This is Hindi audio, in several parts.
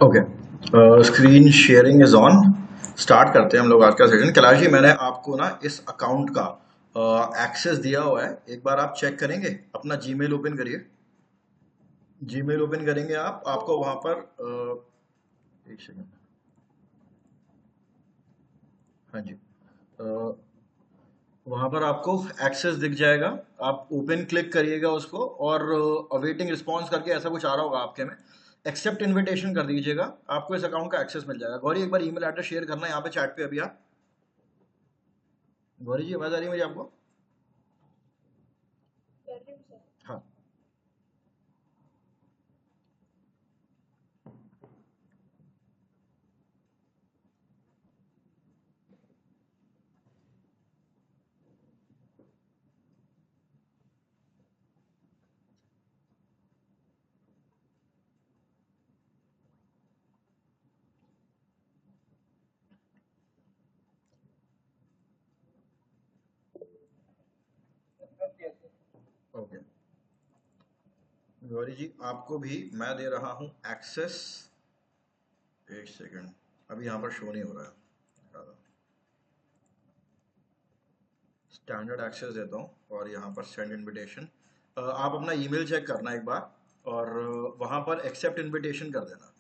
Okay, screen sharing is on. Start करते हैं हम लोग आज का सेशन। कैलाश जी, मैंने आपको ना इस अकाउंट का एक्सेस दिया हुआ है, एक बार आप चेक करेंगे? अपना जीमेल ओपन करिए। जीमेल ओपन करेंगे आप, आपको वहां पर एक सेकंड। हाँ जी, वहां पर आपको एक्सेस दिख जाएगा। आप ओपन क्लिक करिएगा उसको, और अवेटिंग रिस्पॉन्स करके ऐसा कुछ आ रहा होगा आपके में। एक्सेप्ट इनविटेशन कर दीजिएगा, आपको इस अकाउंट का एक्सेस मिल जाएगा। गौरी, एक बार ईमेल एड्रेस शेयर करना है यहाँ पे चैट पे अभी आप। गौरी जी, आवाज आ रही है मुझे आपको? हाँ। ओके, गौरी जी, आपको भी मैं दे रहा हूँ एक्सेस। एक सेकंड, अभी यहाँ पर शो नहीं हो रहा है। स्टैंडर्ड एक्सेस देता हूँ और यहाँ पर सेंड इनविटेशन। आप अपना ईमेल चेक करना एक बार, और वहाँ पर एक्सेप्ट इनविटेशन कर देना।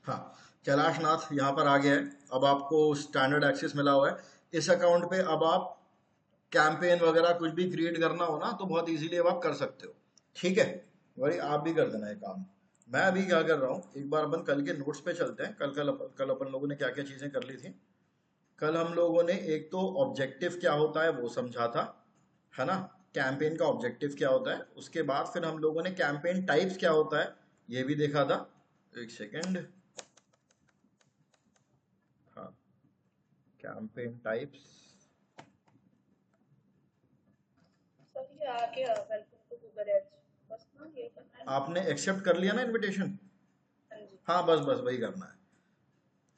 हाँ, कैलाश नाथ यहाँ पर आ गया है। अब आपको स्टैंडर्ड एक्सेस मिला हुआ है इस अकाउंट पे। अब आप कैंपेन वगैरह कुछ भी क्रिएट करना हो ना, तो बहुत इजीली अब आप कर सकते हो। ठीक है, वही आप भी कर देना ये काम। मैं अभी क्या कर रहा हूँ, एक बार अपन कल के नोट्स पे चलते हैं। कल अपन लोगों ने क्या क्या चीजें कर ली थी। कल हम लोगों ने एक तो ऑब्जेक्टिव क्या होता है वो समझा था, है ना? कैंपेन का ऑब्जेक्टिव क्या होता है, उसके बाद फिर हम लोगों ने कैंपेन टाइप्स क्या होता है ये भी देखा था। एक सेकेंड। हाँ, कैंपेन टाइप्स। आपने एक्सेप्ट कर लिया ना इनविटेशन? हाँ, बस बस वही करना है।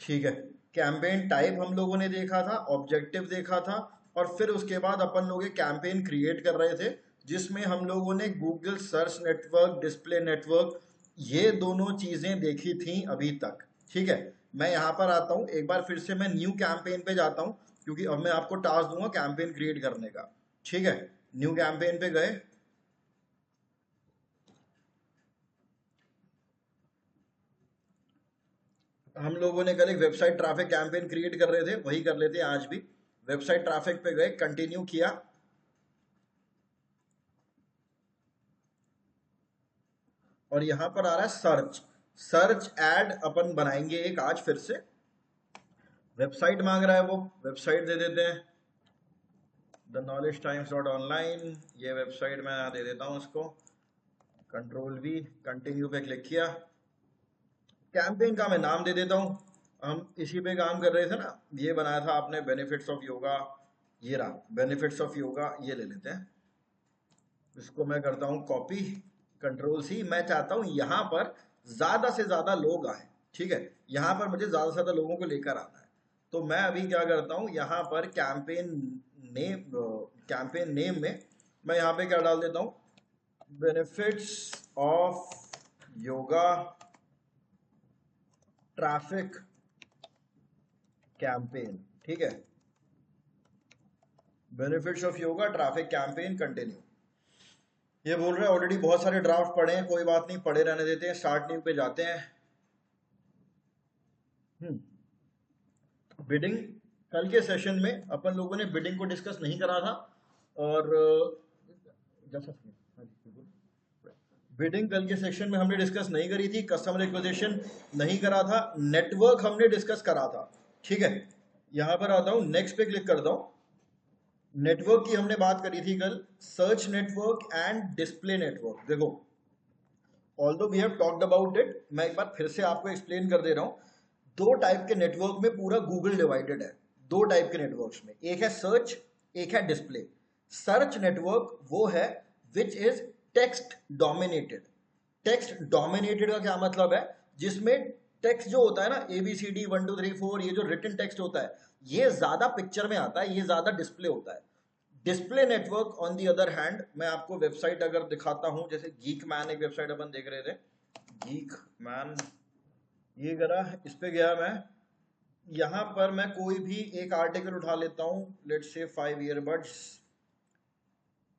ठीक है, कैंपेन टाइप हम लोगों ने देखा था, ऑब्जेक्टिव देखा था, और फिर उसके बाद अपन लोग एक कैंपेन क्रिएट कर रहे थे, जिसमें हम लोगों ने Google search network, display network, ये दोनों चीजें देखी थी अभी तक। ठीक है, मैं यहाँ पर आता हूँ एक बार फिर से, मैं न्यू कैंपेन पे जाता हूँ, क्योंकि अब मैं आपको टास्क दूंगा कैंपेन क्रिएट करने का। ठीक है, न्यू कैंपेन पे गए। हम लोगों ने कल एक वेबसाइट ट्रैफिक कैंपेन क्रिएट कर रहे थे, वही कर लेते हैं आज भी। वेबसाइट ट्रैफिक पे गए, कंटिन्यू किया, और यहां पर आ रहा है सर्च। सर्च एड अपन बनाएंगे एक आज फिर से। वेबसाइट मांग रहा है वो, वेबसाइट दे देते हैं, the knowledge times dot online. ये वेबसाइट मैं दे देता हूँ इसको। कंट्रोल वी, कंटिन्यू पे क्लिक किया। कैंपेन का मैं नाम दे देता हूँ। हम इसी पे काम कर रहे थे ना, ये बनाया था आपने, बेनिफिट्स ऑफ योगा। ये रहा बेनिफिट्स ऑफ योगा, ये ले लेते हैं। इसको मैं करता हूँ कॉपी, कंट्रोल सी। मैं चाहता हूँ यहाँ पर ज्यादा से ज्यादा लोग आए। ठीक है, यहाँ पर मुझे ज्यादा से ज्यादा लोगों को लेकर आना है। तो मैं अभी क्या करता हूँ, यहाँ पर नेम कैंपेन नेम में मैं यहाँ पे क्या डाल देता हूँ, benefits of yoga traffic campaign. ठीक है, benefits of yoga traffic campaign, continue. ये बोल रहे हैं ऑलरेडी बहुत सारे ड्राफ्ट पड़े हैं, कोई बात नहीं, पड़े रहने देते हैं। स्टार्ट न्यू पे जाते हैं। बिडिंग, कल के सेशन में अपन लोगों ने बिडिंग को डिस्कस नहीं करा था। और बिडिंग कल के सेशन में हमने डिस्कस नहीं करी थी। कस्टमर एक्विजिशन नहीं करा था। नेटवर्क हमने डिस्कस करा था। ठीक है, यहां पर आता हूं, नेक्स्ट पे क्लिक करता हूं। नेटवर्क की हमने बात करी थी कल, search network and display network. देखो, although we have talked about it, मैं एक बार फिर से आपको एक्सप्लेन कर दे रहा हूं। दो टाइप के नेटवर्क में पूरा गूगल डिवाइडेड है। दो टाइप के नेटवर्क्स में, एक है सर्च, एक है डिस्प्ले। सर्च नेटवर्क वो है which is text dominated. Text dominated का क्या मतलब है? जिसमें टेक्स्ट जो होता है ना ABCD 1 2 3 4, ये जो रिटन टेक्स्ट होता है ये ज्यादा पिक्चर में आता है, ये ज्यादा डिस्प्ले होता है। Display network on the other hand, मैं आपको वेबसाइट अगर दिखाता हूं, जैसे गीक मैन एक वेबसाइट अपन देख रहे थे, गीक मैन, ये करा, इस पे गया मैं, यहां पर मैं कोई भी एक आर्टिकल उठा लेता हूं, लेट्स से 5 ईयरबड्स।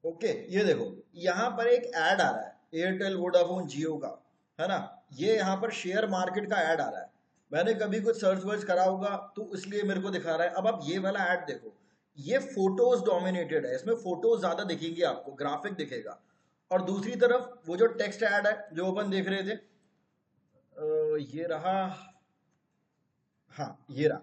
ओके, ये देखो यहां पर एक ऐड आ रहा है एयरटेल वोडाफोन जियो का, है ना, ये यहां पर शेयर मार्केट का ऐड आ रहा है। मैंने कभी कुछ सर्च वर्च करा होगा तो इसलिए मेरे को दिखा रहा है। अब आप ये वाला ऐड देखो, ये फोटोज डोमिनेटेड है, इसमें फोटोज ज्यादा दिखेंगी आपको, ग्राफिक दिखेगा। और दूसरी तरफ वो जो टेक्स्ट ऐड है जो अपन देख रहे थे, ये रहा, हाँ ये रहा,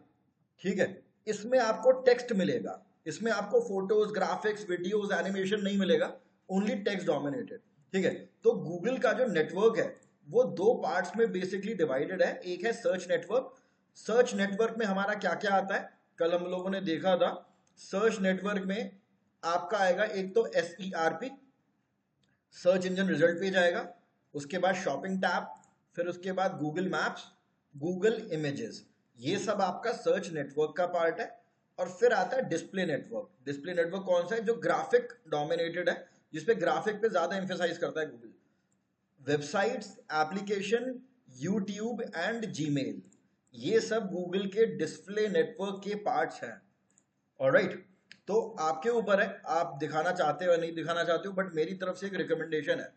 ठीक है, इसमें आपको टेक्स्ट मिलेगा, इसमें आपको फोटोज ग्राफिक्स वीडियोस एनिमेशन नहीं मिलेगा, ओनली टेक्स्ट डोमिनेटेड। ठीक है, तो गूगल का जो नेटवर्क है वो दो पार्ट्स में बेसिकली डिवाइडेड है। एक है सर्च नेटवर्क, सर्च नेटवर्क में हमारा क्या क्या आता है, कल हम लोगों ने देखा था। सर्च नेटवर्क में आपका आएगा एक तो SERP, search engine result page आएगा, उसके बाद शॉपिंग टैब, फिर उसके बाद गूगल मैप्स, गूगल इमेजेस, ये सब आपका सर्च नेटवर्क का पार्ट है। और फिर आता है डिस्प्ले नेटवर्क। डिस्प्ले नेटवर्क कौन सा है, जो ग्राफिक डोमिनेटेड है, जिसपे ग्राफिक पे ज्यादा एम्फेसाइज करता है Google. Websites, application, YouTube and Gmail, ये सब गूगल के डिस्प्ले नेटवर्क के पार्ट्स हैं। ऑलराइट, तो आपके ऊपर है, आप दिखाना चाहते हो या नहीं दिखाना चाहते हो, बट मेरी तरफ से एक रिकमेंडेशन है,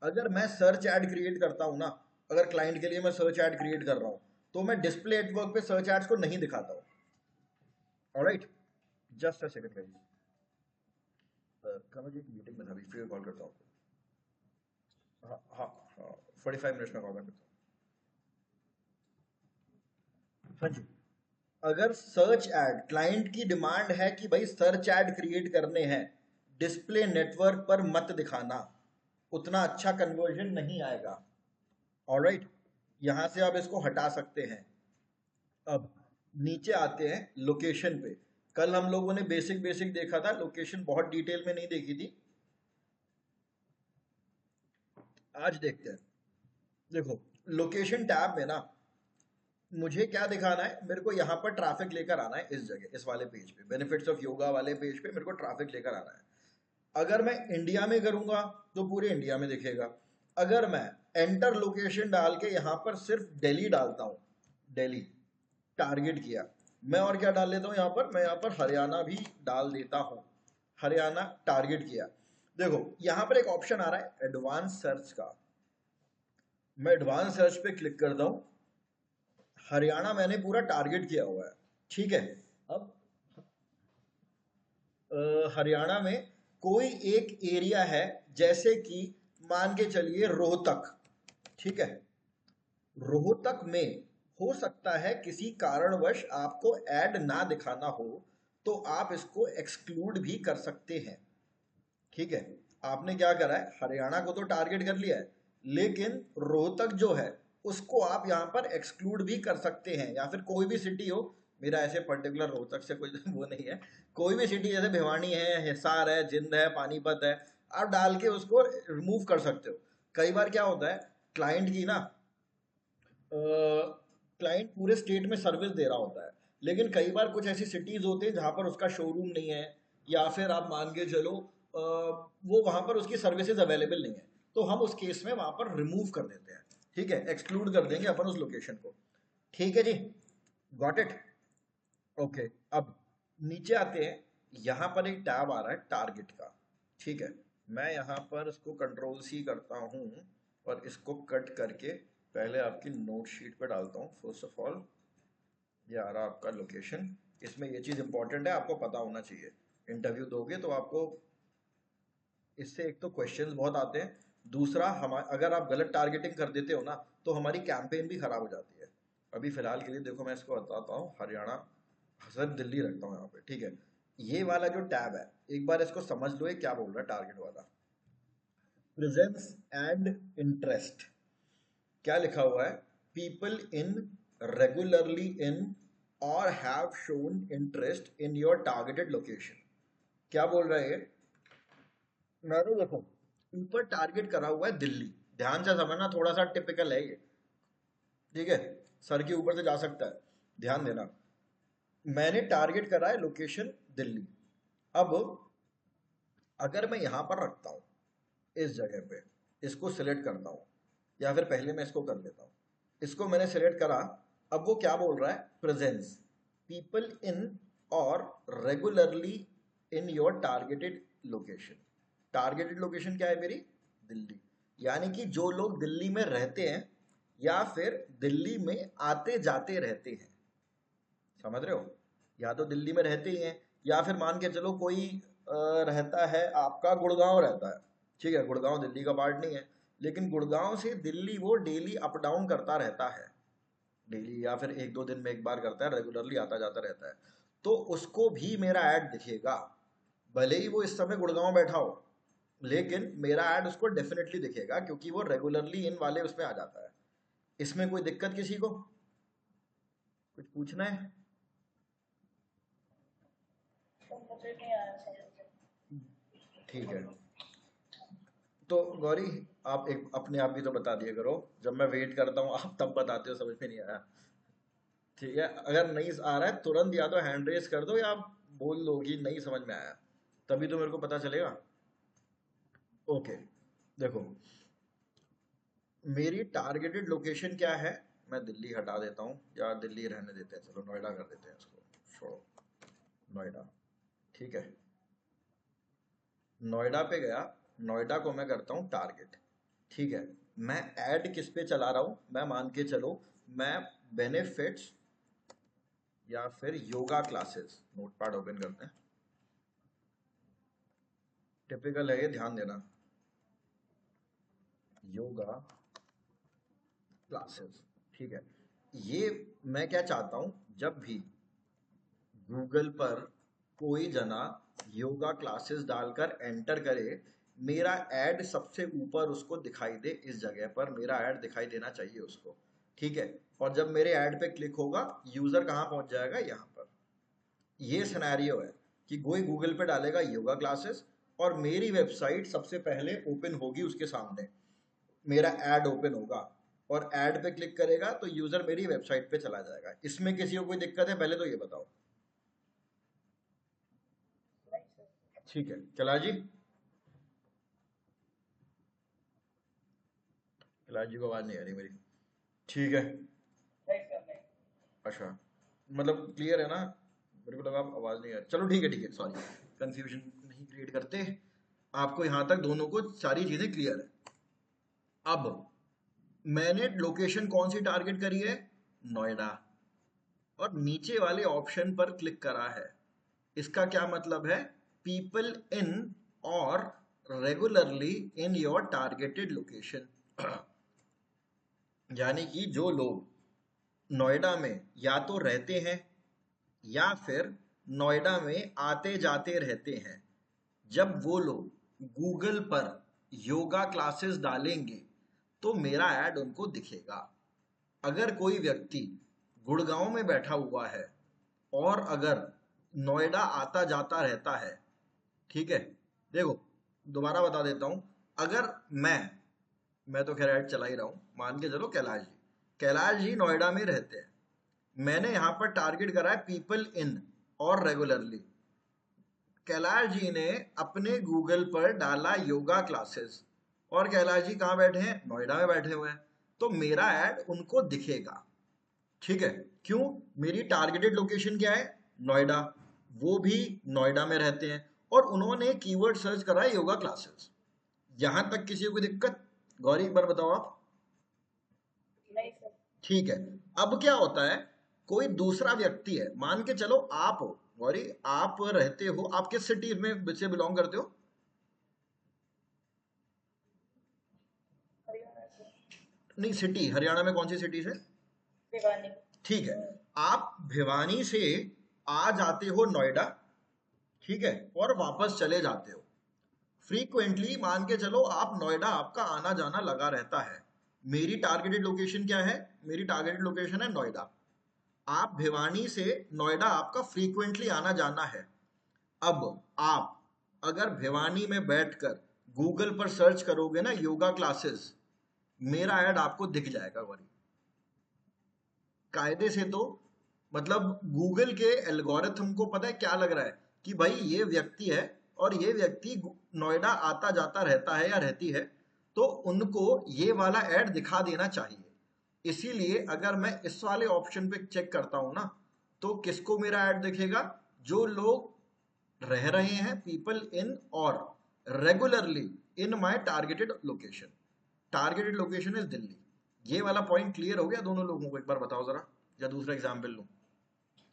अगर मैं सर्च ऐड क्रिएट करता हूं ना, अगर क्लाइंट के लिए मैं सर्च ऐड क्रिएट कर रहा हूं, तो मैं डिस्प्ले नेटवर्क पे सर्च एड्स को नहीं दिखाता हूं। Alright, just a second guys, Kamar ji meeting में था, अभी फिर कॉल करता हूं। हाँ हाँ हाँ, 45 मिनट्स में कॉल करता हूं। हाँ जी, अगर सर्च ऐड, क्लाइंट की डिमांड है कि भाई सर्च ऐड क्रिएट करने हैं, डिस्प्ले नेटवर्क पर मत दिखाना, उतना अच्छा कन्वर्जन नहीं आएगा। ऑलराइट, यहां से आप इसको हटा सकते हैं। अब नीचे आते हैं लोकेशन पे। कल हम लोगों ने बेसिक बेसिक देखा था, लोकेशन बहुत डिटेल में नहीं देखी थी, आज देखते हैं। देखो लोकेशन टैब में ना मुझे क्या दिखाना है, मेरे को यहाँ पर ट्रैफिक लेकर आना है, इस जगह इस वाले पेज पे, बेनिफिट्स ऑफ योगा वाले पेज पे मेरे को ट्रैफिक लेकर आना है। अगर मैं इंडिया में करूंगा तो पूरे इंडिया में दिखेगा। अगर मैं एंटर लोकेशन डाल के यहाँ पर सिर्फ दिल्ली डालता हूँ, दिल्ली टारगेट किया, मैं और क्या डाल लेता हूँ यहाँ पर, मैं यहाँ पर हरियाणा भी डाल देता हूँ, हरियाणा टारगेट किया। देखो यहाँ पर एक ऑप्शन आ रहा है एडवांस सर्च का, मैं एडवांस सर्च पे क्लिक करता हूँ, हरियाणा मैंने पूरा टारगेट किया हुआ है। ठीक है, अब हरियाणा में कोई एक एरिया है, जैसे कि मान के चलिए रोहतक, ठीक है, रोहतक में हो सकता है किसी कारणवश आपको ऐड ना दिखाना हो, तो आप इसको एक्सक्लूड भी कर सकते हैं। ठीक है, आपने क्या करा है, हरियाणा को तो टारगेट कर लिया है, लेकिन रोहतक जो है उसको आप यहाँ पर एक्सक्लूड भी कर सकते हैं, या फिर कोई भी सिटी हो, मेरा ऐसे पर्टिकुलर रोहतक से कोई वो नहीं है, कोई भी सिटी जैसे भिवानी है, हिसार है, जिंद है, पानीपत है, आप डाल के उसको रिमूव कर सकते हो। कई बार क्या होता है, क्लाइंट की ना, क्लाइंट पूरे स्टेट में सर्विस दे रहा होता है, लेकिन कई बार कुछ ऐसी सिटीज होती है जहाँ पर उसका शोरूम नहीं है, या फिर आप मान के चलो वो वहाँ पर उसकी सर्विसेज अवेलेबल नहीं है, तो हम उस केस में वहाँ पर रिमूव कर देते हैं। ठीक है, एक्सक्लूड कर देंगे अपन उस लोकेशन को। ठीक है जी, गॉट इट। ओके, अब नीचे आते हैं, यहाँ पर एक टैब आ रहा है टारगेट का। ठीक है, मैं यहाँ पर इसको कंट्रोल C करता हूँ और इसको कट करके पहले आपकी नोट शीट पे डालता हूँ। फर्स्ट ऑफ ऑल ये आ रहा आपका लोकेशन, इसमें ये चीज़ इंपॉर्टेंट है, आपको पता होना चाहिए, इंटरव्यू दोगे तो आपको इससे एक तो क्वेश्चंस बहुत आते हैं, दूसरा हम अगर आप गलत टारगेटिंग कर देते हो ना तो हमारी कैंपेन भी खराब हो जाती है। अभी फिलहाल के लिए देखो मैं इसको बताता हूँ, हरियाणा सिर्फ दिल्ली रखता हूँ यहाँ पे। ठीक है, ये वाला जो टैब है, एक बार इसको समझ लो, ये क्या बोल रहा है टारगेट वाला, प्रेजेंस एंड इंटरेस्ट, क्या लिखा हुआ है, पीपल इन रेगुलरली इन और have shown interest in your targeted location. क्या बोल रहा है, मैंने देखो ऊपर टारगेट करा हुआ है दिल्ली, ध्यान से समझना, थोड़ा सा टिपिकल है ये, ठीक है, सर के ऊपर से जा सकता है। ध्यान देना, मैंने टारगेट करा है लोकेशन दिल्ली। अब अगर मैं यहां पर रखता हूं इस जगह पे, इसको सिलेक्ट करता हूं, या फिर पहले मैं इसको कर लेता हूं, इसको मैंने सिलेक्ट करा। अब वो क्या बोल रहा है, प्रेजेंस पीपल इन और regularly in your targeted location. Targeted location क्या है मेरी, दिल्ली। यानी कि जो लोग दिल्ली में रहते हैं या फिर दिल्ली में आते जाते रहते हैं, समझ रहे हो, या तो दिल्ली में रहते ही हैं, या फिर मान के चलो कोई रहता है आपका गुड़गांव रहता है, ठीक है, गुड़गांव दिल्ली का पार्ट नहीं है, लेकिन गुड़गांव से दिल्ली वो डेली अप डाउन करता रहता है, डेली या फिर एक दो दिन में एक बार करता है, रेगुलरली आता जाता रहता है, तो उसको भी मेरा ऐड दिखेगा। भले ही वो इस समय गुड़गांव बैठा हो, लेकिन मेरा ऐड उसको डेफिनेटली दिखेगा, क्योंकि वो रेगुलरली इन वाले उसमें आ जाता है। इसमें कोई दिक्कत किसी को, कुछ पूछना है? ठीक है, तो गौरी आप एक अपने आप भी तो बता दिया करो, जब मैं वेट करता हूँ आप तब बताते हो, समझ में नहीं आया। ठीक है, अगर नहीं आ रहा है तुरंत या तो हैंड रेस कर दो या बोल दो कि नहीं समझ में आया, तभी तो मेरे को पता चलेगा। ओके, देखो मेरी टारगेटेड लोकेशन क्या है, मैं दिल्ली हटा देता हूँ, या दिल्ली रहने देते हैं, चलो नोएडा कर देते हैं इसको, छोड़ो नोएडा। ठीक है, नोएडा पे गया, नोएडा को मैं करता हूँ टारगेट। ठीक है, मैं ऐड किस पे चला रहा हूँ, मैं मान के चलो मैं बेनिफिट्स या फिर योगा क्लासेस, नोटपैड ओपन करते हैं, टिपिकल है ये, ध्यान देना, योगा क्लासेस। ठीक है, ये मैं क्या चाहता हूं, जब भी गूगल पर कोई जना योगा क्लासेस डालकर एंटर करे, मेरा ऐड सबसे ऊपर उसको दिखाई दे, इस जगह पर मेरा ऐड दिखाई देना चाहिए उसको। ठीक है, और जब मेरे ऐड पे क्लिक होगा, यूजर कहाँ पहुंच जाएगा, यहाँ पर। ये सिनेरियो है कि कोई गूगल पे डालेगा योगा क्लासेस, और मेरी वेबसाइट सबसे पहले ओपन होगी उसके सामने, मेरा ऐड ओपन होगा, और ऐड पे क्लिक करेगा तो यूजर मेरी वेबसाइट पे चला जाएगा। इसमें किसी को कोई दिक्कत है, पहले तो ये बताओ। ठीक है, कैलाश जी, कैलाश जी को आवाज नहीं आ रही मेरी। ठीक है, अच्छा, मतलब क्लियर है ना, मेरे को लगा आप आवाज नहीं आ रही, चलो ठीक है, सॉरी, कंफ्यूजन नहीं क्रिएट करते, आपको यहां तक दोनों को सारी चीजें क्लियर है। अब मैंने लोकेशन कौन सी टारगेट करी है, नोएडा, और नीचे वाले ऑप्शन पर क्लिक करा है। इसका क्या मतलब है, पीपल इन और regularly in your targeted location. यानी कि जो लोग नोएडा में या तो रहते हैं या फिर नोएडा में आते जाते रहते हैं, जब वो लोग गूगल पर योगा क्लासेस डालेंगे तो मेरा ऐड उनको दिखेगा। अगर कोई व्यक्ति गुड़गांव में बैठा हुआ है और अगर नोएडा आता जाता रहता है, ठीक है, देखो दोबारा बता देता हूं, अगर मैं तो खैर ऐड चला ही रहा हूं, मान के चलो कैलाश जी नोएडा में रहते हैं, मैंने यहां पर टारगेट करा है पीपल इन और रेगुलरली। कैलाश जी ने अपने गूगल पर डाला योगा क्लासेस, और कैलाश जी कहाँ बैठे हैं, नोएडा में बैठे हुए हैं, तो मेरा ऐड उनको दिखेगा। ठीक है, क्यों, मेरी टारगेटेड लोकेशन क्या है, नोएडा, वो भी नोएडा में रहते हैं, और उन्होंने कीवर्ड सर्च करा है योगा क्लासेस। यहां तक किसी को दिक्कत, गौरी एक बार बताओ आप। ठीक है, अब क्या होता है, कोई दूसरा व्यक्ति है, मान के चलो आप हो गौरी, आप रहते हो, आप किस सिटी में से बिलोंग करते हो, नहीं सिटी, हरियाणा में कौन सी सिटी से, ठीक है, आप भिवानी से आ जाते हो नोएडा, ठीक है, और वापस चले जाते हो फ्रीक्वेंटली, मान के चलो आप नोएडा आपका आना जाना लगा रहता है। मेरी टारगेटेड लोकेशन क्या है, मेरी टारगेटेड लोकेशन है नोएडा, आप भिवानी से नोएडा आपका फ्रीक्वेंटली आना जाना है। अब आप अगर भिवानी में बैठकर गूगल पर सर्च करोगे ना योगा क्लासेस, मेरा ऐड आपको दिख जाएगा गौरी। कायदे से तो मतलब गूगल के एल्गोरिथम को पता है क्या लग रहा है कि भाई ये व्यक्ति है और ये व्यक्ति नोएडा आता जाता रहता है या रहती है, तो उनको ये वाला ऐड दिखा देना चाहिए। इसीलिए अगर मैं इस वाले ऑप्शन पे चेक करता हूं ना, तो किसको मेरा ऐड दिखेगा? जो लोग रह रहे हैं, पीपल इन और regularly in my targeted location. Targeted location is Delhi. ये वाला पॉइंट क्लियर हो गया दोनों लोगों को? एक बार बताओ जरा, या दूसरा एग्जाम्पल लूं?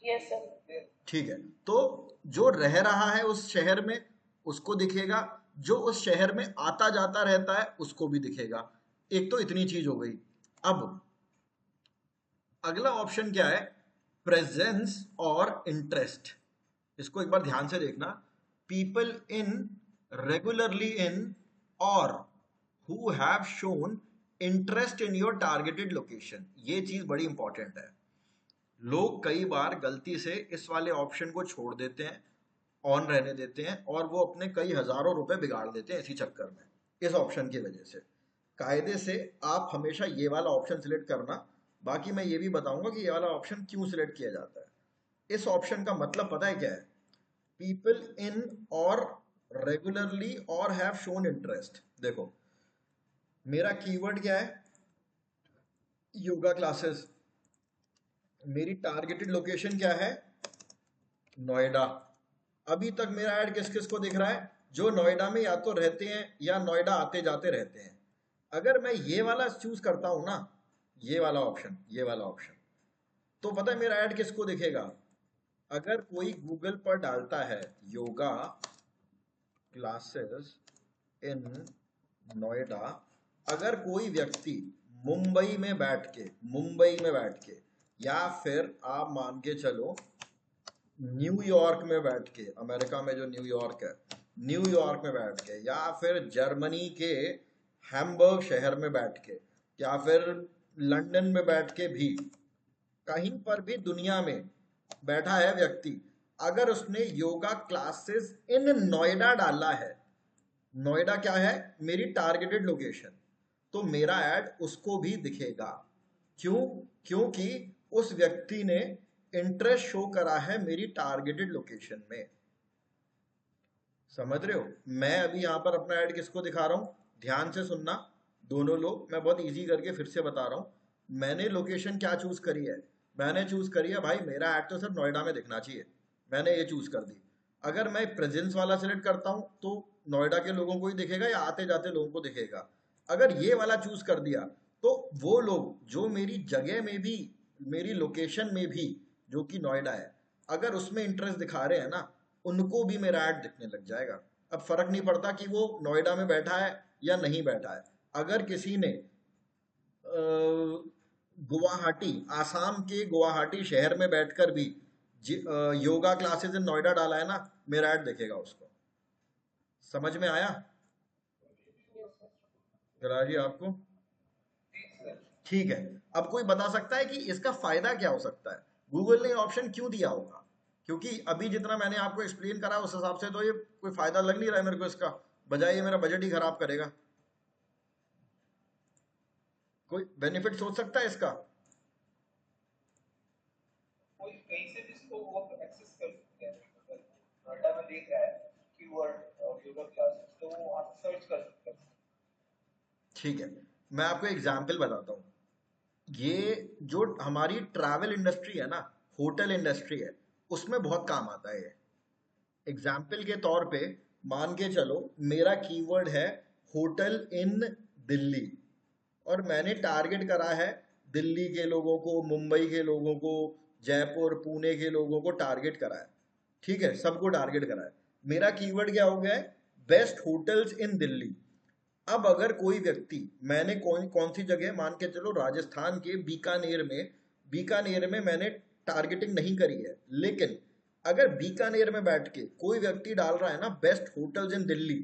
Yes sir. ठीक है, तो जो रह रहा है उस शहर में उसको दिखेगा, जो उस शहर में आता जाता रहता है उसको भी दिखेगा। एक तो इतनी चीज हो गई। अब अगला ऑप्शन क्या है? प्रेजेंस और इंटरेस्ट। इसको एक बार ध्यान से देखना। पीपल इन, रेगुलरली इन, और who have shown interest in your targeted location. ये चीज बड़ी इंपॉर्टेंट है। लोग कई बार गलती से इस वाले ऑप्शन को छोड़ देते हैं, ऑन रहने देते हैं, और वो अपने कई हजारों रुपए बिगाड़ देते हैं इसी चक्कर में, इस ऑप्शन की वजह से। कायदे से आप हमेशा ये वाला ऑप्शन सिलेक्ट करना। बाकी मैं ये भी बताऊंगा कि ये वाला ऑप्शन क्यों सिलेक्ट किया जाता है। इस ऑप्शन का मतलब पता है क्या है? पीपल इन और रेगुलरली और हैव शोन इंटरेस्ट। देखो मेरा कीवर्ड क्या है? योगा क्लासेस। मेरी टारगेटेड लोकेशन क्या है? नोएडा। अभी तक मेरा ऐड किस किस को दिख रहा है? जो नोएडा में या तो रहते हैं या नोएडा आते जाते रहते हैं। अगर मैं ये वाला चूज करता हूं ना, ये वाला ऑप्शन, ये वाला ऑप्शन, तो पता है मेरा ऐड किसको दिखेगा? अगर कोई गूगल पर डालता है योगा क्लासेस इन नोएडा, अगर कोई व्यक्ति मुंबई में बैठ के, मुंबई में बैठ के, या फिर आप मान के चलो न्यूयॉर्क में बैठ के, अमेरिका में जो न्यूयॉर्क है, न्यूयॉर्क में बैठ के, या फिर जर्मनी के हैम्बर्ग शहर में बैठ के, या फिर लंदन में बैठ के भी, कहीं पर भी दुनिया में बैठा है व्यक्ति, अगर उसने योगा क्लासेस इन नोएडा डाला है, नोएडा क्या है? मेरी टारगेटेड लोकेशन, तो मेरा ऐड उसको भी दिखेगा। क्यों? क्योंकि उस व्यक्ति ने इंटरेस्ट शो करा है मेरी टारगेटेड लोकेशन में। समझ रहे हो? मैं अभी यहां पर अपना ऐड किसको दिखा रहा हूं? ध्यान से सुनना दोनों लोग, मैं बहुत इजी करके फिर से बता रहा हूं। मैंने लोकेशन क्या चूज करी है? मैंने चूज करी है भाई मेरा ऐड तो सिर्फ नोएडा में दिखना चाहिए, मैंने ये चूज कर दी। अगर मैं प्रेजेंस वाला सिलेक्ट करता हूं तो नोएडा के लोगों को ही दिखेगा या आते जाते लोगों को दिखेगा। अगर ये वाला चूज कर दिया तो वो लोग जो मेरी जगह में भी, मेरी लोकेशन में भी, जो कि नोएडा है, अगर उसमें इंटरेस्ट दिखा रहे हैं ना, उनको भी मेरा ऐड दिखने लग जाएगा। अब फर्क नहीं पड़ता कि वो नोएडा में बैठा है या नहीं बैठा है। अगर किसी ने गुवाहाटी, आसाम के गुवाहाटी शहर में बैठकर भी योगा क्लासेस इन नोएडा डाला है ना, मेरा ऐड दिखेगा उसको। समझ में आया राजी आपको? ठीक है। अब कोई बता सकता है कि इसका फायदा क्या हो सकता है? गूगल ने ऑप्शन क्यों दिया होगा? क्योंकि अभी जितना मैंने आपको एक्सप्लेन करा उस हिसाब से तो ये कोई फायदा लग नहीं रहा है मेरे को इसका, बजाय ये मेरा बजट ही खराब करेगा। कोई बेनिफिट सोच सकता है इसका? कोई कहीं से भी इसको वो एक्सेस कर सकते हैं। अगर नोएडा में देख रहा है कीवर्ड और योगा क्लासेस, तो वो वहां से सर्च कर सकते हैं। ठीक है, मैं आपको एग्जाम्पल बताता हूँ। ये जो हमारी ट्रैवल इंडस्ट्री है ना, होटल इंडस्ट्री है, उसमें बहुत काम आता है ये। एग्जाम्पल के तौर पे मान के चलो मेरा कीवर्ड है होटल इन दिल्ली, और मैंने टारगेट करा है दिल्ली के लोगों को, मुंबई के लोगों को, जयपुर पुणे के लोगों को टारगेट करा है। ठीक है, सबको टारगेट करा है। मेरा कीवर्ड क्या हो गया है? बेस्ट होटल्स इन दिल्ली। अब अगर कोई व्यक्ति, मैंने कौन कौन सी जगह, मान के चलो राजस्थान के बीकानेर में, बीकानेर में मैंने टारगेटिंग नहीं करी है, लेकिन अगर बीकानेर में बैठ के कोई व्यक्ति डाल रहा है ना बेस्ट होटल्स इन दिल्ली,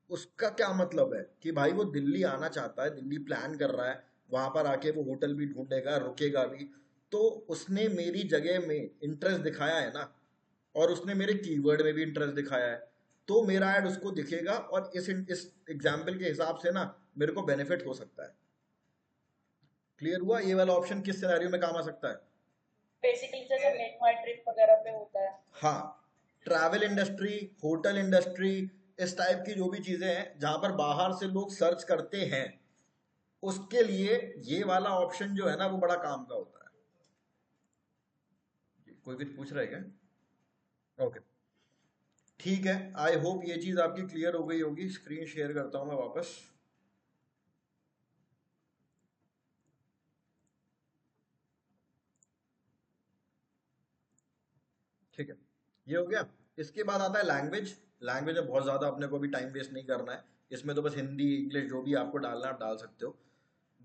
उसका क्या मतलब है कि भाई वो दिल्ली आना चाहता है, दिल्ली प्लान कर रहा है, वहां पर आके वो होटल भी ढूंढेगा, रुकेगा भी, तो उसने मेरी जगह में इंटरेस्ट दिखाया है ना, और उसने मेरे कीवर्ड में भी इंटरेस्ट दिखाया है, तो मेरा ऐड उसको दिखेगा, और इस एग्जाम्पल के हिसाब से ना मेरे को बेनिफिट हो सकता है। क्लियर हुआ? ये वाला ऑप्शन किस सिनेरियो में काम आ सकता है? बेसिकली जैसे मेक माई ट्रिप वगैरह पे होता है। हाँ, ट्रैवल इंडस्ट्री, होटल इंडस्ट्री, इस टाइप की जो भी चीजें हैं जहां पर बाहर से लोग सर्च करते हैं, उसके लिए ये वाला ऑप्शन जो है ना वो बड़ा काम का होता है। कोई कुछ पूछ रहा है क्या? ओके, ठीक है। आई होप ये चीज आपकी क्लियर हो गई होगी। स्क्रीन शेयर करता हूं मैं वापस। ठीक है, ये हो गया। इसके बाद आता है लैंग्वेज। लैंग्वेज में बहुत ज़्यादा अपने को भी टाइम वेस्ट नहीं करना है। इसमें तो बस हिंदी इंग्लिश जो भी आपको डालना आप डाल सकते हो।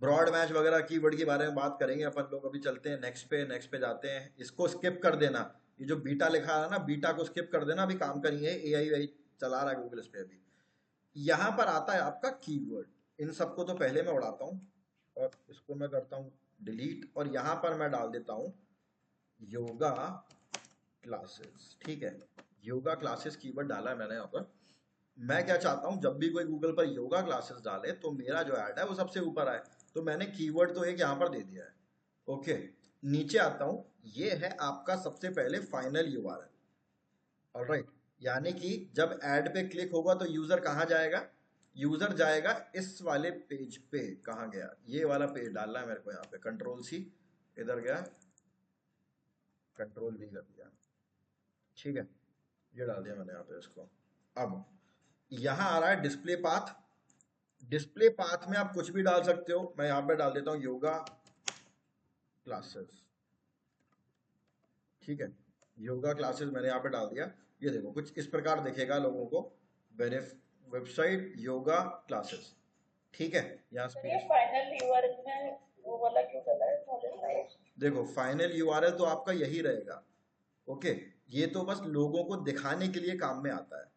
ब्रॉड मैच वगैरह कीवर्ड के बारे में बात करेंगे अपन लोग। अभी चलते हैं नेक्स्ट पे। नेक्स्ट पे जाते हैं, इसको स्किप कर देना। ये जो बीटा लिखा है ना, बीटा को स्किप कर देना। अभी काम का नहीं है, AI चला रहा है गूगल इस पे अभी। यहाँ पर आता है आपका कीवर्ड। इन सबको तो पहले मैं उड़ाता हूँ और इसको मैं करता हूँ डिलीट, और यहाँ पर मैं डाल देता हूँ योगा क्लासेस। ठीक है, योगा क्लासेस कीवर्ड डाला है मैंने यहाँ पर। मैं क्या चाहता हूँ, जब भी कोई गूगल पर योगा क्लासेस डाले तो मेरा जो ऐड है वो सबसे ऊपर आए। तो मैंने कीवर्ड तो एक यहाँ पर दे दिया है। ओके, नीचे आता हूँ। ये है आपका सबसे पहले फाइनल URL। ऑलराइट, यानी कि जब ऐड पे क्लिक होगा तो यूजर कहाँ जाएगा? यूजर जाएगा इस वाले पेज पे। कहाँ गया? ये वाला पेज डालना है मेरे को। यहाँ पे कंट्रोल C, इधर गया, कंट्रोल V कर दिया। ठीक है, ये डाल दिया मैंने यहाँ पे इसको। अब यहाँ आ रहा है डिस्प्ले पाथ। डिस्प्ले पाथ में आप कुछ भी डाल सकते हो। मैं यहाँ पे डाल देता हूँ योगा क्लासेस। ठीक है, योगा क्लासेस मैंने यहाँ पे डाल दिया। ये देखो कुछ इस प्रकार दिखेगा लोगों को, वेबसाइट योगा क्लासेस। ठीक है, यहाँ सर ये स्पेस। फाइनल यूआरएल में वो वाला क्यों डला है नॉलेज? देखो फाइनल URL तो आपका यही रहेगा। ओके, ये तो बस लोगों को दिखाने के लिए काम में आता है।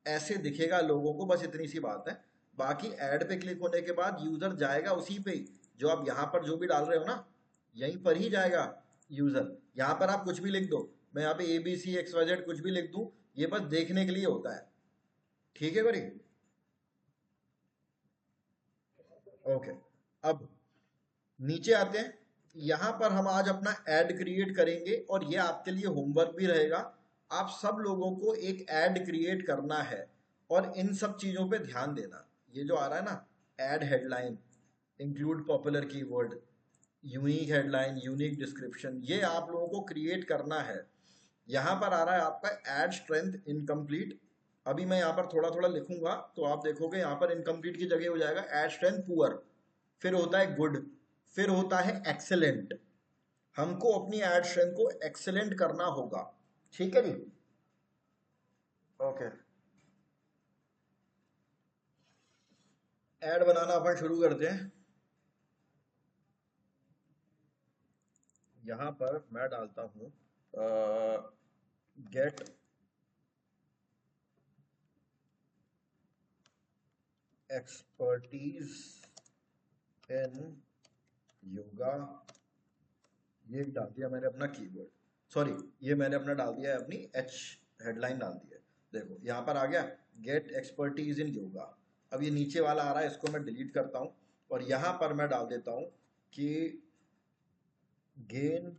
ऐसे दिखेगा लोगों को, बस इतनी सी बात है। बाकी ऐड पे क्लिक होने के बाद यूजर जाएगा उसी पे ही, जो आप यहाँ पर जो भी डाल रहे हो ना, यहीं पर ही जाएगा यूजर। यहाँ पर आप कुछ भी लिख दो। मैं यहाँ पे ABCXYZ कुछ भी लिख दूं, ये बस देखने के लिए होता है। ठीक है बड़ी? ओके, अब नीचे आते हैं। यहाँ पर हम आज अपना ऐड क्रिएट करेंगे, और ये आपके लिए होमवर्क भी रहेगा। आप सब लोगों को एक ऐड क्रिएट करना है, और इन सब चीज़ों पे ध्यान देना। ये जो आ रहा है ना, add headline, include popular keyword, unique headline, unique description, ये आप लोगों को क्रिएट करना है। यहाँ पर आ रहा है आपका ऐड स्ट्रेंथ इनकम्प्लीट। अभी मैं यहाँ पर थोड़ा थोड़ा लिखूंगा तो आप देखोगे यहाँ पर इनकम्प्लीट की जगह हो जाएगा ऐड स्ट्रेंथ पुअर, फिर होता है गुड, फिर होता है एक्सेलेंट। हमको अपनी एड स्ट्रेंथ को एक्सेलेंट करना होगा। ठीक है जी? ओके, ऐड बनाना अपन शुरू करते हैं। यहां पर मैं डालता हूं गेट एक्सपर्टीज इन योगा। ये डाल दिया मैंने अपना कीवर्ड, सॉरी, ये मैंने अपना डाल दिया है, अपनी हेडलाइन डाल दी है। देखो यहाँ पर आ गया गेट एक्सपर्टीज इन योगा। अब ये नीचे वाला आ रहा है, इसको मैं डिलीट करता हूँ, और यहाँ पर मैं डाल देता हूँ कि gain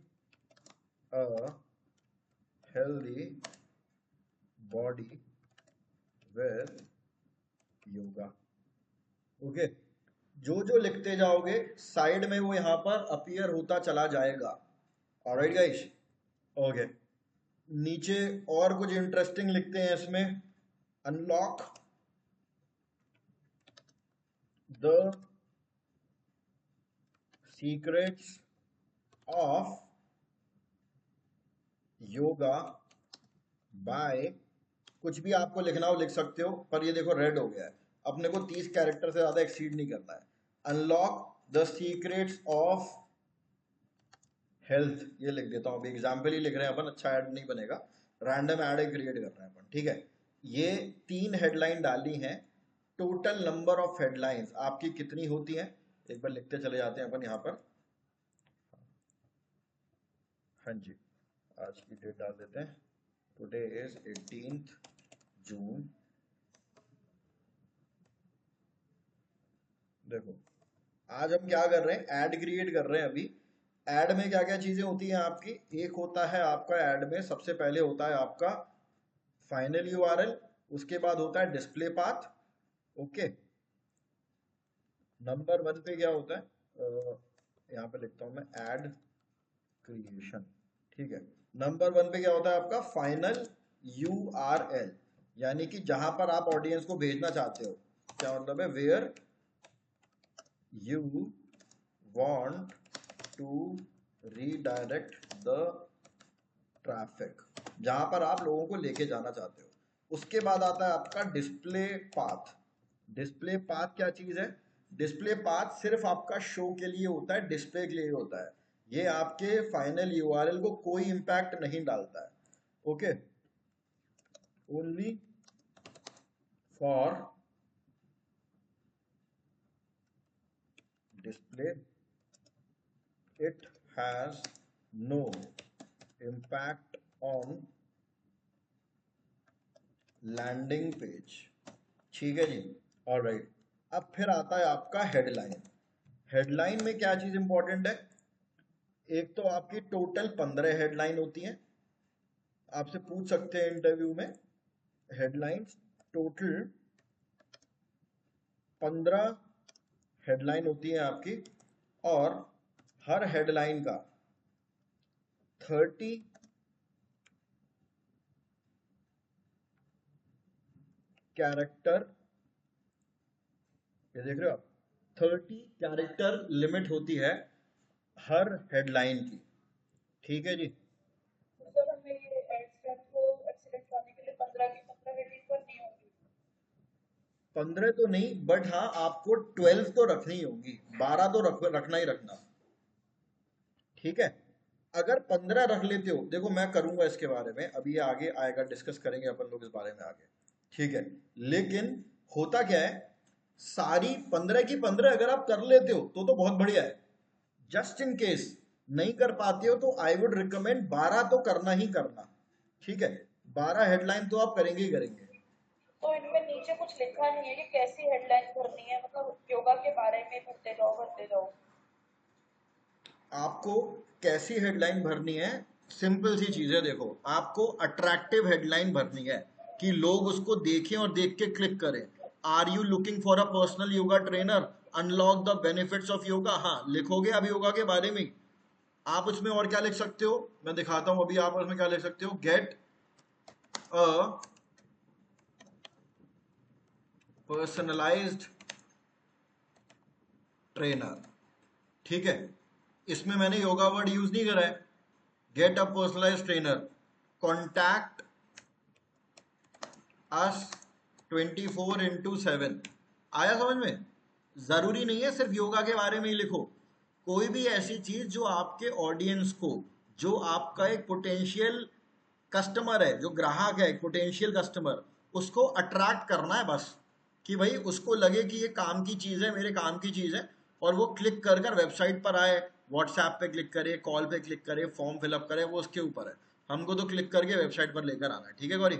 a healthy body with yoga. Okay, जो जो लिखते जाओगे साइड में वो यहाँ पर अपीयर होता चला जाएगा। Alright guys? ओके, नीचे और कुछ इंटरेस्टिंग लिखते हैं इसमें। Unlock the secrets of yoga by, कुछ भी आपको लिखना हो लिख सकते हो, पर ये देखो रेड हो गया है। अपने को 30 कैरेक्टर से ज्यादा एक्सीड नहीं करना है। Unlock the secrets of health, ये लिख देता हूँ। अभी एग्जाम्पल ही लिख रहे हैं अपन, अच्छा ऐड नहीं बनेगा, रैंडम ऐड क्रिएट कर रहे हैं अपन। ठीक है, ये 3 हेडलाइन डाली हैं। टोटल नंबर ऑफ हेडलाइंस आपकी कितनी होती हैं, एक बार लिखते चले जाते हैं अपन यहाँ पर। हाँ जी, आज की डेट डाल देते हैं। टुडे इज 18th जून। देखो आज हम क्या कर रहे हैं, ऐड क्रिएट कर रहे हैं अभी। ऐड में क्या क्या चीजें होती हैं आपकी, एक होता है आपका ऐड में सबसे पहले होता है आपका फाइनल यूआरएल, उसके बाद होता है display path. Okay, number one पे क्या होता है, यहाँ पे लिखता हूं मैं ऐड क्रिएशन। ठीक है, नंबर वन पे क्या होता है आपका फाइनल यूआरएल, यानी कि जहां पर आप ऑडियंस को भेजना चाहते हो। क्या मतलब है, where you want to redirect the traffic, जहां पर आप लोगों को लेके जाना चाहते हो। उसके बाद आता है आपका डिस्प्ले पाथ। डिस्प्ले पाथ क्या चीज है, डिस्प्ले पाथ सिर्फ आपका शो के लिए होता है, डिस्प्ले के लिए होता है। ये आपके फाइनल यूआरएल को कोई इंपैक्ट नहीं डालता है। Okay, only for display, it has no impact on landing page. ठीक है जी, ऑलराइट। अब फिर आता है आपका हेडलाइन। हेडलाइन में क्या चीज इंपॉर्टेंट है, एक तो आपकी टोटल 15 हेडलाइन होती हैं। आपसे पूछ सकते हैं इंटरव्यू में, हेडलाइंस टोटल 15 हेडलाइन होती हैं आपकी, और हर हेडलाइन का 30 कैरेक्टर, ये देख रहे हो आप, 30 कैरेक्टर लिमिट होती है हर हेडलाइन की। ठीक है जी, तो सर हमें ये एड स्टेप को एक्सीलेंट करने के लिए 15 की 15 हेडिंग करनी होगी। 15 तो नहीं, बट हाँ आपको 12 तो रखनी ही होगी, 12 तो रखना ही रखना। ठीक है, अगर 15 रख लेते हो, देखो मैं करूंगा इसके बारे में, अभी ये आगे आएगा, डिस्कस करेंगे अपन लोग इस बारे में आगे। ठीक है, लेकिन होता क्या है, सारी 15 की 15 अगर आप कर लेते हो तो बहुत बढ़िया है। जस्ट इन केस नहीं कर पाते हो तो आई वुड रिकमेंड 12 तो करना ही करना। ठीक है, 12 हेडलाइन तो आप करेंगे ही करेंगे। तो इनमें नीचे कुछ लिखा नहीं है कि कैसी हेडलाइन भरनी है, मतलब योगा के बारे में भरते जाओ भरते जाओ। आपको कैसी हेडलाइन भरनी है, सिंपल सी चीज है, देखो आपको अट्रैक्टिव हेडलाइन भरनी है कि लोग उसको देखें और देख के क्लिक करें। Are you looking for a personal yoga trainer, unlock the benefits of yoga, हाँ लिखोगे अब योगा के बारे में। आप उसमें और क्या लिख सकते हो, मैं दिखाता हूं अभी, आप उसमें क्या लिख सकते हो, गेट अ पर्सनलाइज्ड ट्रेनर। ठीक है, इसमें मैंने योगा वर्ड यूज नहीं करा है, get a personalised trainer, contact us 24/7। आया समझ में, जरूरी नहीं है सिर्फ योगा के बारे में ही लिखो, कोई भी ऐसी चीज जो आपके ऑडियंस को, जो आपका एक पोटेंशियल कस्टमर है, जो ग्राहक है, एक पोटेंशियल कस्टमर, उसको अट्रैक्ट करना है बस, कि भाई उसको लगे कि ये काम की चीज है, मेरे काम की चीज है, और वो क्लिक कर कर वेबसाइट पर आए, व्हाट्सएप पे क्लिक करे, कॉल पे क्लिक करे, फॉर्म फिलअप करे, वो उसके ऊपर है। हमको तो क्लिक करके वेबसाइट पर लेकर आना है। ठीक है गौरी,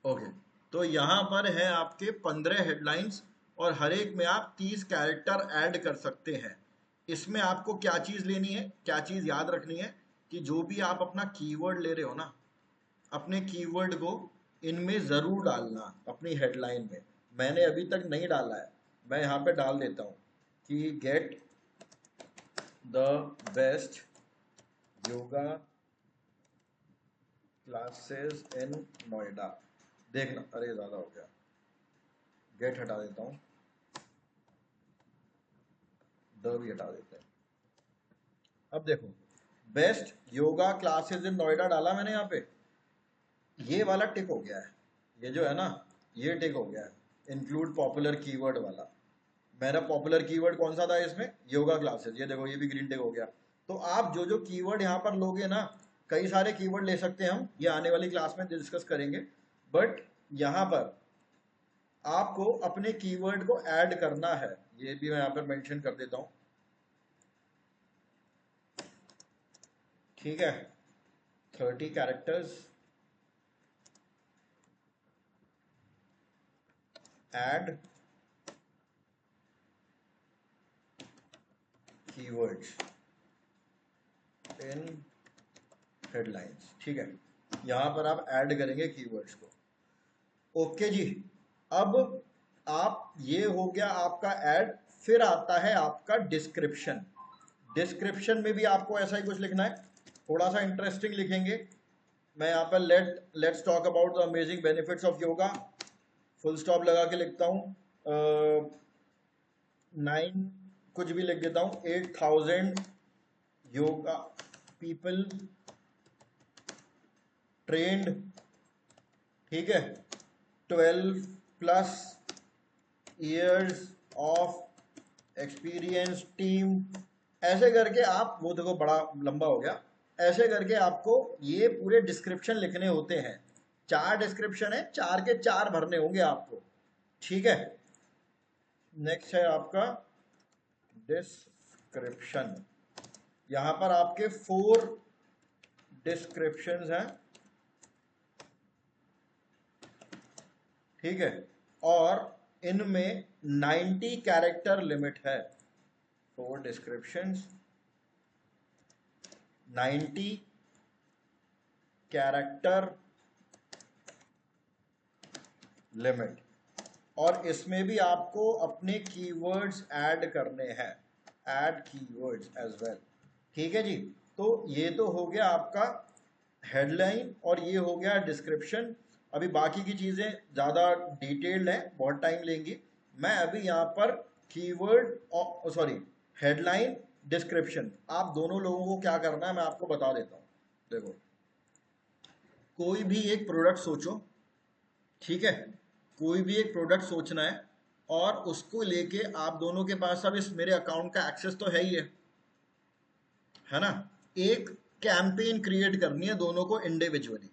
ओके। तो यहाँ पर है आपके 15 हेडलाइंस, और हर एक में आप 30 कैरेक्टर ऐड कर सकते हैं। इसमें आपको क्या चीज लेनी है, क्या चीज याद रखनी है, कि जो भी आप अपना कीवर्ड ले रहे हो ना, अपने कीवर्ड को इनमें जरूर डालना अपनी हेडलाइन में। मैंने अभी तक नहीं डाला है, मैं यहाँ पे डाल देता हूँ कि get the best yoga classes in Noida. देखना, अरे ज्यादा हो गया, गेट हटा देता हूँ, द भी हटा देते हैं। अब देखो, best yoga classes in Noida डाला मैंने यहाँ पे, ये वाला टिक हो गया है, ये जो है ना, ये टिक हो गया है इंक्लूड पॉपुलर कीवर्ड वाला। मेरा पॉपुलर कीवर्ड कौन सा था इसमें, योगा क्लासेस, ये देखो ये भी ग्रीन टिक हो गया। तो आप जो जो कीवर्ड यहाँ पर लोगे ना, कई सारे कीवर्ड ले सकते हैं हम, ये आने वाली क्लास में डिस्कस करेंगे, बट यहाँ पर आपको अपने कीवर्ड को ऐड करना है, ये भी मैं यहाँ पर मेंशन कर देता हूँ। ठीक है, 30 characters add keywords in headlines. ठीक है, यहां पर आप ऐड करेंगे कीवर्ड्स को। ओके जी, अब आप, ये हो गया आपका ऐड। फिर आता है आपका डिस्क्रिप्शन। डिस्क्रिप्शन में भी आपको ऐसा ही कुछ लिखना है, थोड़ा सा इंटरेस्टिंग लिखेंगे। मैं यहाँ पर let's talk about the amazing benefits of yoga, full stop लगा के लिखता हूँ। 9 कुछ भी लिख देता हूँ, 8000 योगा पीपल ट्रेंड, ठीक है, 12+ years ऑफ एक्सपीरियंस टीम। ऐसे करके आप, वो देखो बड़ा लंबा हो गया, ऐसे करके आपको ये पूरे डिस्क्रिप्शन लिखने होते हैं। 4 डिस्क्रिप्शन है, 4 के 4 भरने होंगे आपको। ठीक है, नेक्स्ट है आपका डिस्क्रिप्शन। यहां पर आपके 4 डिस्क्रिप्शंस हैं, ठीक है, और इनमें 90 कैरेक्टर लिमिट है। 4 डिस्क्रिप्शंस, 90 कैरेक्टर लिमिट, और इसमें भी आपको अपने कीवर्ड्स ऐड करने हैं, ऐड कीवर्ड्स एज वेल। ठीक है जी, तो ये तो हो गया आपका हेडलाइन और ये हो गया डिस्क्रिप्शन। अभी बाकी की चीज़ें ज़्यादा डिटेल्ड हैं, बहुत टाइम लेंगी। मैं अभी यहाँ पर कीवर्ड, सॉरी, हेडलाइन, डिस्क्रिप्शन, आप दोनों लोगों को क्या करना है मैं आपको बता देता हूँ। देखो, कोई भी एक प्रोडक्ट सोचो, ठीक है, कोई भी एक प्रोडक्ट सोचना है और उसको लेके आप दोनों के पास अब इस मेरे अकाउंट का एक्सेस तो है ही है ना। एक कैंपेन क्रिएट करनी है दोनों को इंडिविजुअली।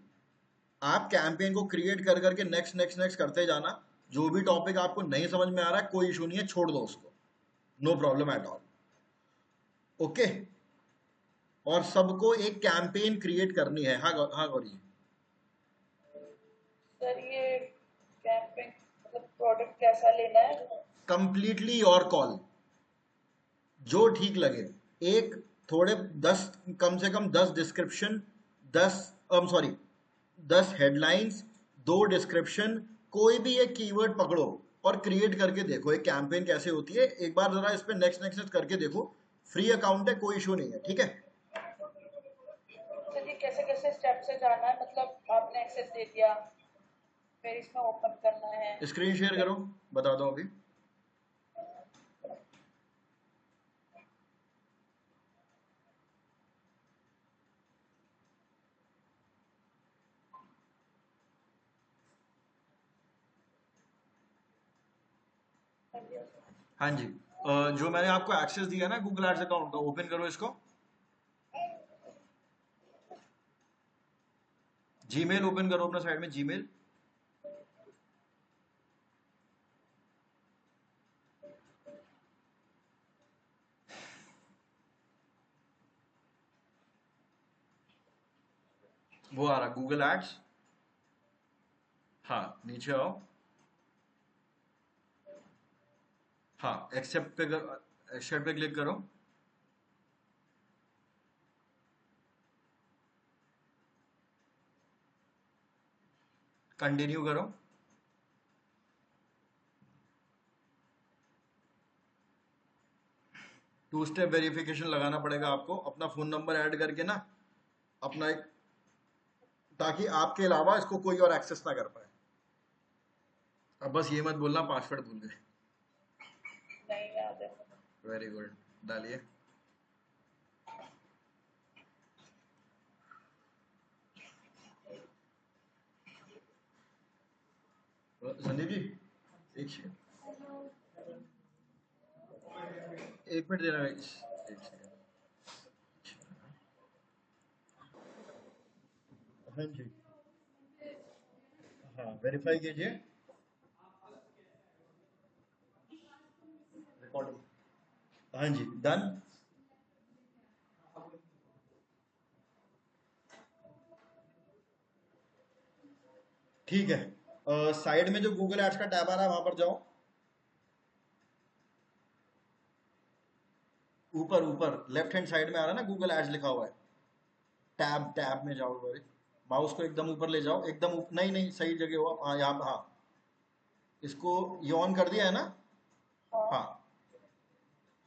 आप कैंपेन को क्रिएट कर करके नेक्स्ट नेक्स्ट नेक्स्ट करते जाना। जो भी टॉपिक आपको नहीं समझ में आ रहा है, कोई इशू नहीं है, छोड़ दो उसको, no problem at all. Okay, और सबको एक कैंपेन क्रिएट करनी है। हाँ हाँ गौरी। सर ये कैंपिंग मतलब प्रोडक्ट कैसा लेना है? कंप्लीटली योर कॉल, जो ठीक लगे। एक थोड़े 10, कम से कम 10 डिस्क्रिप्शन, 10 सॉरी 10 हेडलाइंस, 2 डिस्क्रिप्शन, कोई भी एक कीवर्ड पकड़ो और क्रिएट करके देखो एक कैंपेन कैसे होती है। एक बार जरा इस पे नेक्स्ट नेक्स्ट करके देखो, फ्री अकाउंट है, कोई इशू नहीं है। ठीक है, सर ये कैसे कैसे स्टेप से जाना है, मतलब आपने एक्सेस दे दिया, फिर इसमें ओपन करना है? स्क्रीन शेयर करो, बता दो अभी। हाँ जी, जो मैंने आपको एक्सेस दिया ना गूगल एड्स अकाउंट का, ओपन करो इसको। जीमेल ओपन करो अपना साइड में, जीमेल। वो आ रहा गूगल एड्स। हाँ, नीचे आओ। हाँ, एक्सेप्ट पे क्लिक करो। कंटिन्यू करो। टू स्टेप वेरिफिकेशन लगाना पड़ेगा आपको, अपना फोन नंबर ऐड करके ना, अपना एक, ताकि आपके अलावा इसको कोई और एक्सेस ना कर पाए। अब बस ये मत बोलना पासवर्ड भूल गए। नहीं याद है। वेरी गुड, डालिए। संदीप जी, एक मिनट देना, एक सेकंड। हाँ जी, हाँ वेरीफाई कीजिए। रिकॉर्डिंग, हाँ जी, डन। ठीक है, साइड में जो गूगल एड्स का टैब आ रहा है वहां पर जाओ। ऊपर ऊपर लेफ्ट हैंड साइड में आ रहा है ना, गूगल एड्स लिखा हुआ है। टैब टैब में जाओ, सॉरी, माउस को एकदम ऊपर ले जाओ, एकदम नहीं नहीं, सही जगह हो आप। हाँ यहाँ, हाँ इसको ये ऑन कर दिया है ना। हाँ। हाँ,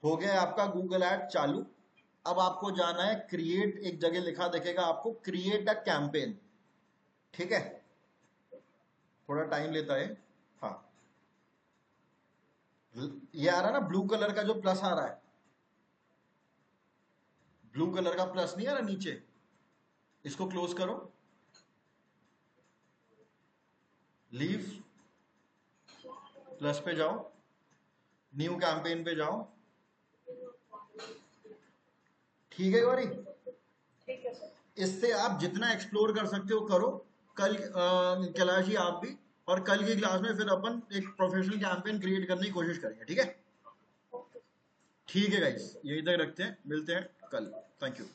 हो गया है आपका गूगल ऐड चालू। अब आपको जाना है क्रिएट, एक जगह लिखा दिखेगा आपको, क्रिएट अ कैंपेन। ठीक है, थोड़ा टाइम लेता है। हाँ, ये आ रहा है ना ब्लू कलर का जो प्लस आ रहा है, ब्लू कलर का प्लस नहीं आ रहा नीचे, इसको क्लोज करो, लीव, प्लस पे जाओ, न्यू कैंपेन पे जाओ। ठीक है गौरी, ठीक है सर। इससे आप जितना एक्सप्लोर कर सकते हो करो। कल कैलाश जी आप भी, और कल की क्लास में फिर अपन एक प्रोफेशनल कैंपेन क्रिएट करने की कोशिश करेंगे। ठीक है, ओके। ठीक है गाइस, यही तक रखते हैं, मिलते हैं कल। Thank you.